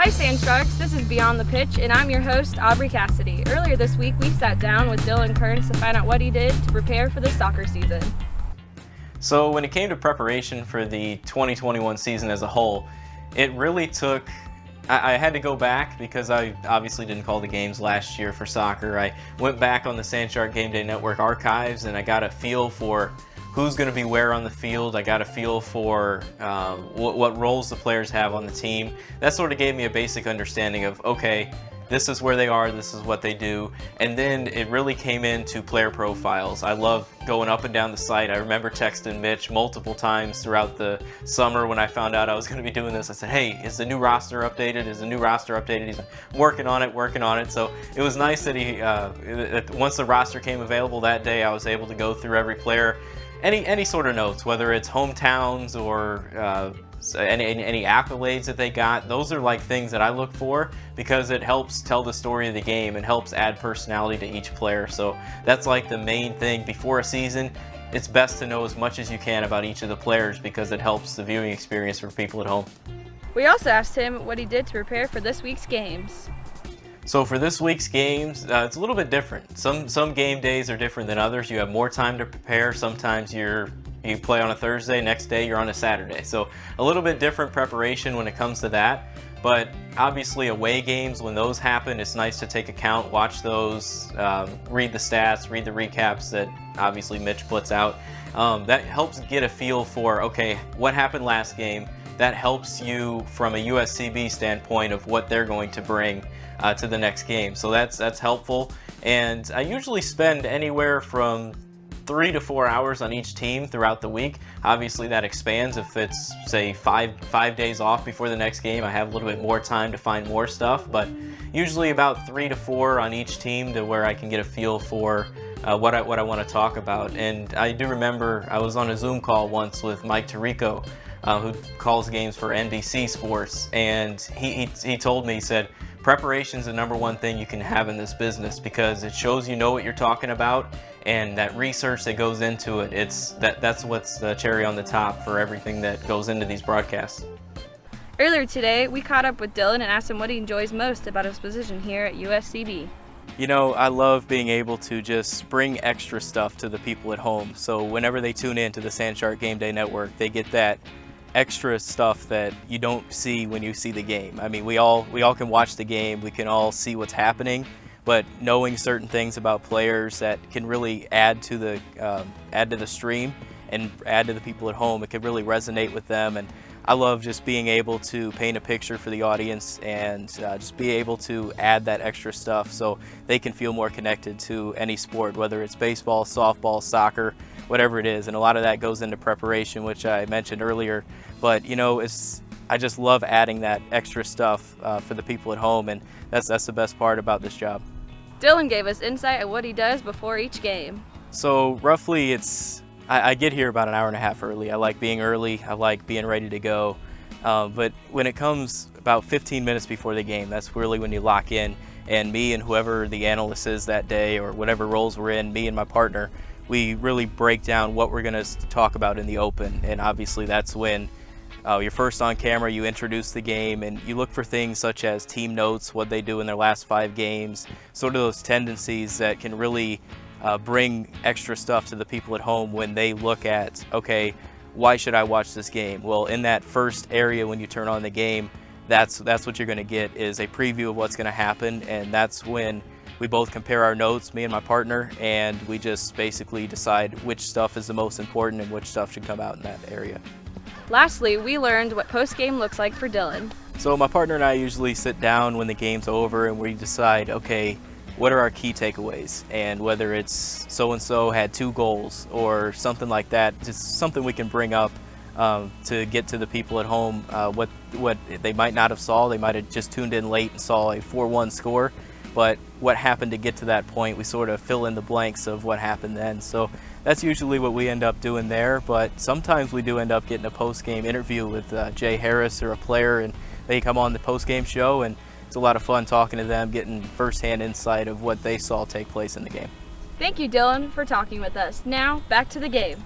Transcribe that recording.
Hi Sand Sharks, this is Beyond the Pitch, and I'm your host, Aubrey Cassidy. Earlier this week, we sat down with Dylan Kerns to find out what he did to prepare for the soccer season. So when it came to preparation for the 2021 season as a whole, it really took, I had to go back because I obviously didn't call the games last year for soccer. I went back on the Sand Shark Game Day Network archives and I got a feel for who's going to be where on the field. I got a feel for what roles the players have on the team. That sort of gave me a basic understanding of, okay, this is where they are, this is what they do. And then it really came into player profiles. I love going up and down the site. I remember texting Mitch multiple times throughout the summer when I found out I was going to be doing this. I said, hey, is the new roster updated? Is the new roster updated? He's working on it. So it was nice that he, once the roster came available that day, I was able to go through every player. Any sort of notes, whether it's hometowns or any accolades that they got, those are like things that I look for because it helps tell the story of the game and helps add personality to each player. So that's like the main thing. Before a season, it's best to know as much as you can about each of the players because it helps the viewing experience for people at home. We also asked him what he did to prepare for this week's games. So for this week's games, it's a little bit different. Some game days are different than others. You have more time to prepare. Sometimes you play on a Thursday, next day you're on a Saturday. So a little bit different preparation when it comes to that. But obviously away games, when those happen, it's nice to take account, watch those, read the stats, read the recaps that obviously Mitch puts out. That helps get a feel for, okay, what happened last game? That helps you from a USCB standpoint of what they're going to bring to the next game. So that's helpful. And I usually spend anywhere from 3 to 4 hours on each team throughout the week. Obviously that expands if it's say five days off before the next game. I have a little bit more time to find more stuff, but usually about 3 to 4 on each team to where I can get a feel for what I want to talk about. And I do remember I was on a Zoom call once with Mike Tirico, who calls games for NBC Sports, and he told me, he said, preparation is the number one thing you can have in this business because it shows you know what you're talking about, and that research that goes into it, that's what's the cherry on the top for everything that goes into these broadcasts. Earlier today, we caught up with Dylan and asked him what he enjoys most about his position here at USCB. You know, I love being able to just bring extra stuff to the people at home. So whenever they tune in to the Sand Shark Game Day Network, they get that extra stuff that you don't see when you see the game. I mean, we all can watch the game, we can all see what's happening, but knowing certain things about players that can really add to the stream and add to the people at home, it can really resonate with them. And I love just being able to paint a picture for the audience and just be able to add that extra stuff so they can feel more connected to any sport, whether it's baseball, softball, soccer, whatever it is. And a lot of that goes into preparation, which I mentioned earlier. But you know, I just love adding that extra stuff for the people at home, and that's the best part about this job. Dylan gave us insight on what he does before each game. So roughly I get here about an hour and a half early. I like being early, I like being ready to go. But when it comes about 15 minutes before the game, that's really when you lock in. And me and whoever the analyst is that day or whatever roles we're in, me and my partner, we really break down what we're going to talk about in the open. And obviously that's when you're first on camera, you introduce the game, and you look for things such as team notes, what they do in their last 5 games, sort of those tendencies that can really bring extra stuff to the people at home when they look at, okay, why should I watch this game? Well, in that first area when you turn on the game, that's what you're going to get is a preview of what's going to happen, and that's when we both compare our notes, me and my partner, and we just basically decide which stuff is the most important and which stuff should come out in that area. Lastly, we learned what post-game looks like for Dylan. So my partner and I usually sit down when the game's over and we decide, okay, what are our key takeaways? And whether it's so-and-so had 2 goals or something like that, just something we can bring up to get to the people at home what they might not have saw. They might have just tuned in late and saw a 4-1 score, but what happened to get to that point, we sort of fill in the blanks of what happened then. So that's usually what we end up doing there, but sometimes we do end up getting a post-game interview with Jay Harris or a player, and they come on the post-game show, and it's a lot of fun talking to them, getting first-hand insight of what they saw take place in the game. Thank you, Dylan, for talking with us. Now, back to the game.